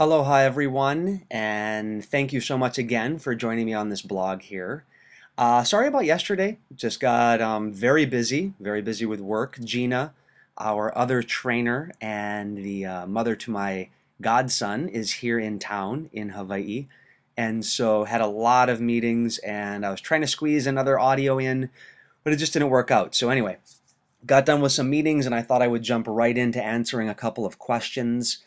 Aloha, everyone, and thank you so much again for joining me on this blog here. Sorry about yesterday. Just got very busy with work. Gina, our other trainer and the mother to my godson, is here in town in Hawaii. And so had a lot of meetings, and I was trying to squeeze another audio in, but it just didn't work out. So anyway, got done with some meetings, and I thought I would jump right into answering a couple of questions.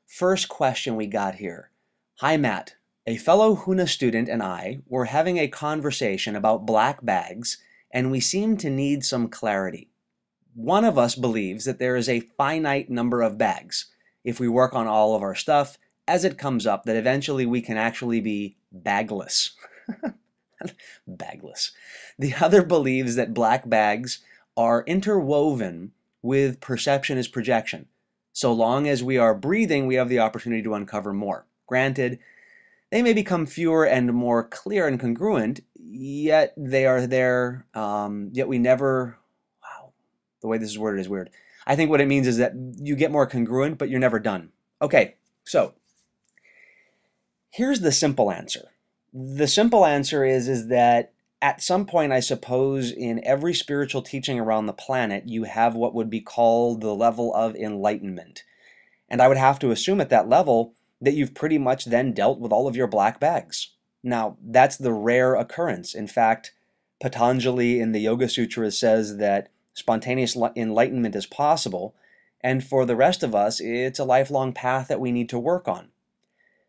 First question we got here. Hi, Matt. A fellow Huna student and I were having a conversation about black bags, and we seem to need some clarity. One of us believes that there is a finite number of bags. If we work on all of our stuff, as it comes up, that eventually we can actually be bagless. Bagless. The other believes that black bags are interwoven with perception as projection. So long as we are breathing, we have the opportunity to uncover more. Granted, they may become fewer and more clear and congruent, yet they are there, yet we never, wow, the way this is worded is weird. I think what it means is that you get more congruent, but you're never done. Okay, so here's the simple answer. The simple answer is that at some point, I suppose, in every spiritual teaching around the planet, you have what would be called the level of enlightenment. And I would have to assume at that level that you've pretty much then dealt with all of your black bags. Now, that's the rare occurrence. In fact, Patanjali in the Yoga Sutras says that spontaneous enlightenment is possible, and for the rest of us, it's a lifelong path that we need to work on.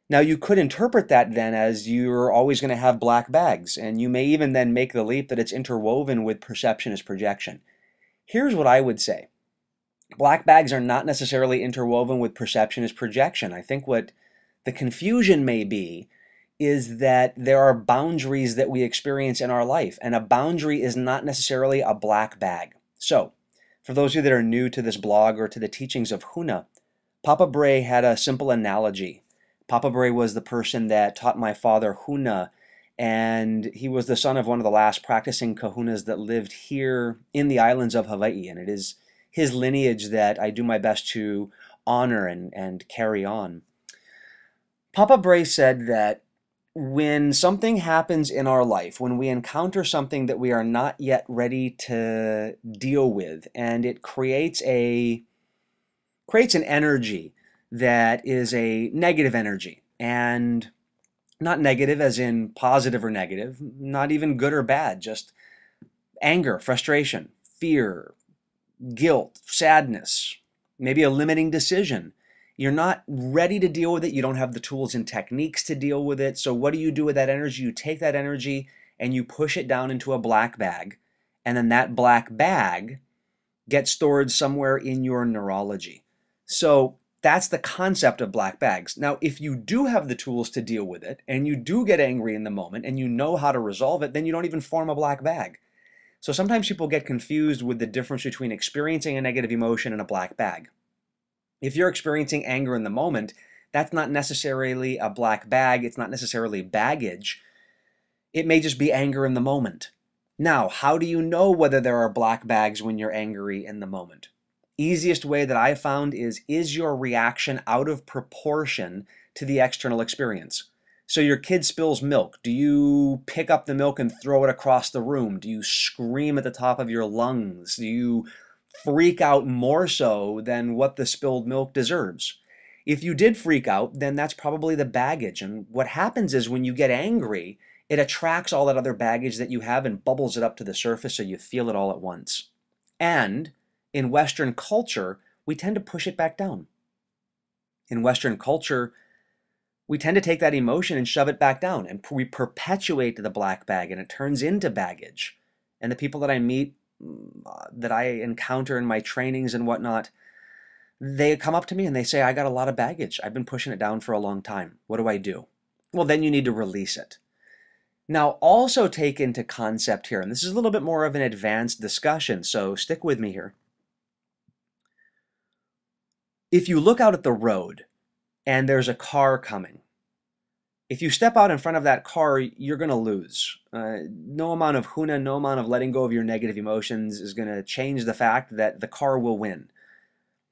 Now, you could interpret that then as you're always going to have black bags, and you may even then make the leap that it's interwoven with perception as projection. Here's what I would say. Black bags are not necessarily interwoven with perception as projection. I think what the confusion may be is that there are boundaries that we experience in our life, and a boundary is not necessarily a black bag. So, for those of you that are new to this blog or to the teachings of Huna, Papa Bray had a simple analogy. Papa Bray was the person that taught my father Huna, and he was the son of one of the last practicing kahunas that lived here in the islands of Hawaii, and it is his lineage that I do my best to honor and carry on. Papa Bray said that when something happens in our life, when we encounter something that we are not yet ready to deal with, and it creates an energy that is a negative energy, and not negative as in positive or negative, not even good or bad, just anger, frustration, fear, guilt, sadness, maybe a limiting decision. You're not ready to deal with it. You don't have the tools and techniques to deal with it. So what do you do with that energy? You take that energy and you push it down into a black bag. And then that black bag gets stored somewhere in your neurology. So that's the concept of black bags. Now, if you do have the tools to deal with it, and you do get angry in the moment, and you know how to resolve it, then you don't even form a black bag. So sometimes people get confused with the difference between experiencing a negative emotion and a black bag. If you're experiencing anger in the moment, that's not necessarily a black bag. It's not necessarily baggage. It may just be anger in the moment. Now, how do you know whether there are black bags when you're angry in the moment? Easiest way that I found is your reaction out of proportion to the external experience? So your kid spills milk. Do you pick up the milk and throw it across the room? Do you scream at the top of your lungs? Do you freak out more so than what the spilled milk deserves? If you did freak out, then that's probably the baggage. And what happens is when you get angry, it attracts all that other baggage that you have and bubbles it up to the surface so you feel it all at once. And in Western culture, we tend to push it back down. In Western culture, we tend to take that emotion and shove it back down, and we perpetuate the black bag, and it turns into baggage. And the people that I meet, that I encounter in my trainings and whatnot, they come up to me and they say, I got a lot of baggage. I've been pushing it down for a long time. What do I do? Well, then you need to release it. Now, also take into concept here, and this is a little bit more of an advanced discussion, so stick with me here. If you look out at the road and there's a car coming, if you step out in front of that car, you're going to lose. No amount of Huna, no amount of letting go of your negative emotions is going to change the fact that the car will win.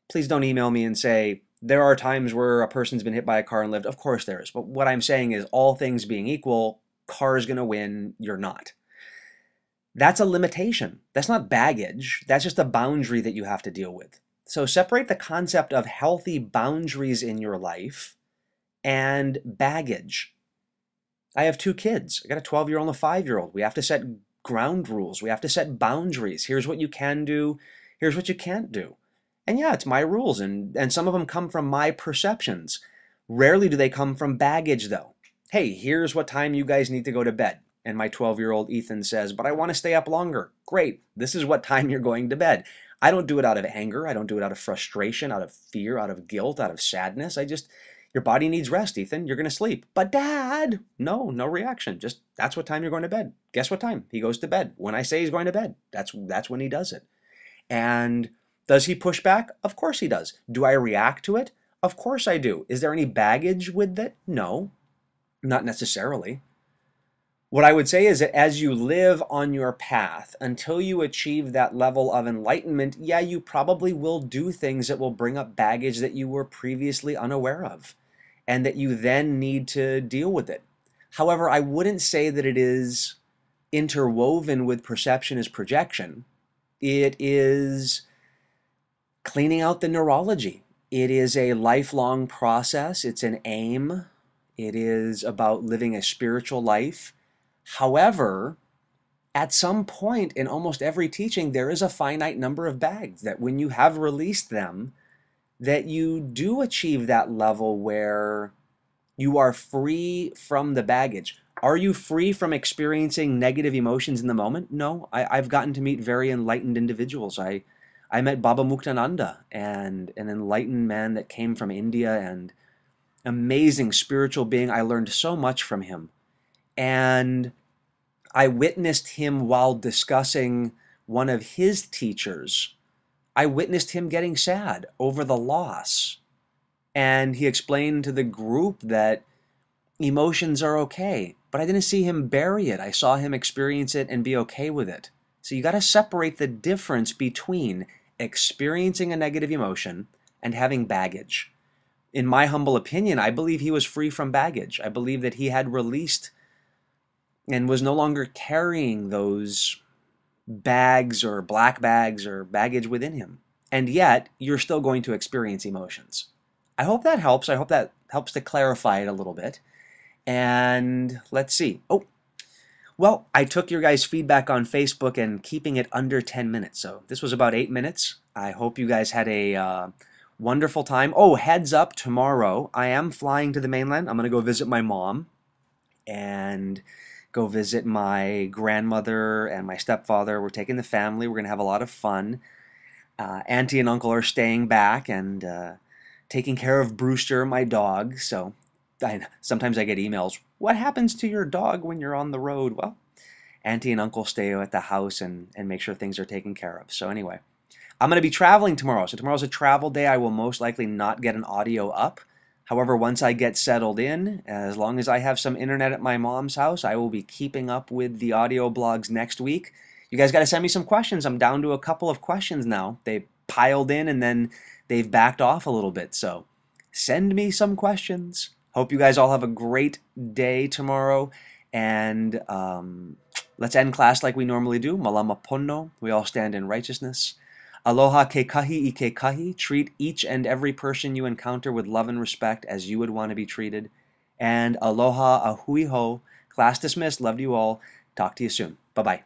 Please don't email me and say, There are times where a person's been hit by a car and lived. Of course there is. But what I'm saying is, all things being equal, car's going to win, you're not. That's a limitation. That's not baggage. That's just a boundary that you have to deal with. So separate the concept of healthy boundaries in your life and baggage. I have two kids. I got a 12-year-old and a 5-year-old. We have to set ground rules. We have to set boundaries. Here's what you can do. Here's what you can't do. And yeah, it's my rules, and some of them come from my perceptions. Rarely do they come from baggage, though. Hey, here's what time you guys need to go to bed. And my 12-year-old Ethan says, but I want to stay up longer. Great. This is what time you're going to bed. I don't do it out of anger. I don't do it out of frustration, out of fear, out of guilt, out of sadness. Your body needs rest, Ethan. You're going to sleep. But Dad, no reaction. Just, that's what time you're going to bed. Guess what time? He goes to bed. When I say he's going to bed, that's when he does it. And does he push back? Of course he does. Do I react to it? Of course I do. Is there any baggage with it? No, not necessarily. What I would say is that as you live on your path, until you achieve that level of enlightenment, yeah, you probably will do things that will bring up baggage that you were previously unaware of, and that you then need to deal with it. However, I wouldn't say that it is interwoven with perception as projection. It is cleaning out the neurology. It is a lifelong process. It's an aim. It is about living a spiritual life. However, at some point in almost every teaching, there is a finite number of bags that when you have released them, that you do achieve that level where you are free from the baggage. Are you free from experiencing negative emotions in the moment? No. I've gotten to meet very enlightened individuals. I met Baba Muktananda, and an enlightened man that came from India, and amazing spiritual being. I learned so much from him. And I witnessed him while discussing one of his teachers. I witnessed him getting sad over the loss. And he explained to the group that emotions are okay, but I didn't see him bury it. I saw him experience it and be okay with it. So you got to separate the difference between experiencing a negative emotion and having baggage. In my humble opinion, I believe he was free from baggage. I believe that he had released and was no longer carrying those bags or black bags or baggage within him. And yet, you're still going to experience emotions. I hope that helps. I hope that helps to clarify it a little bit. And let's see. Oh, well, I took your guys' feedback on Facebook and keeping it under 10 minutes. So this was about 8 minutes. I hope you guys had a wonderful time. Oh, heads up, tomorrow I am flying to the mainland. I'm going to go visit my mom and go visit my grandmother and my stepfather. We're taking the family. We're going to have a lot of fun. Auntie and uncle are staying back and taking care of Brewster, my dog. So sometimes I get emails, what happens to your dog when you're on the road? Well, Auntie and uncle stay at the house and make sure things are taken care of. So anyway, I'm going to be traveling tomorrow. So tomorrow's a travel day. I will most likely not get an audio up. However, once I get settled in, as long as I have some internet at my mom's house, I will be keeping up with the audio blogs next week. You guys got to send me some questions. I'm down to a couple of questions now. They piled in and then they've backed off a little bit. So send me some questions. Hope you guys all have a great day tomorrow. And let's end class like we normally do. Malama Pono. We all stand in righteousness. Aloha ke kahi I ke kahi. Treat each and every person you encounter with love and respect as you would want to be treated. And aloha a hui ho. Class dismissed. Loved you all. Talk to you soon. Bye-bye.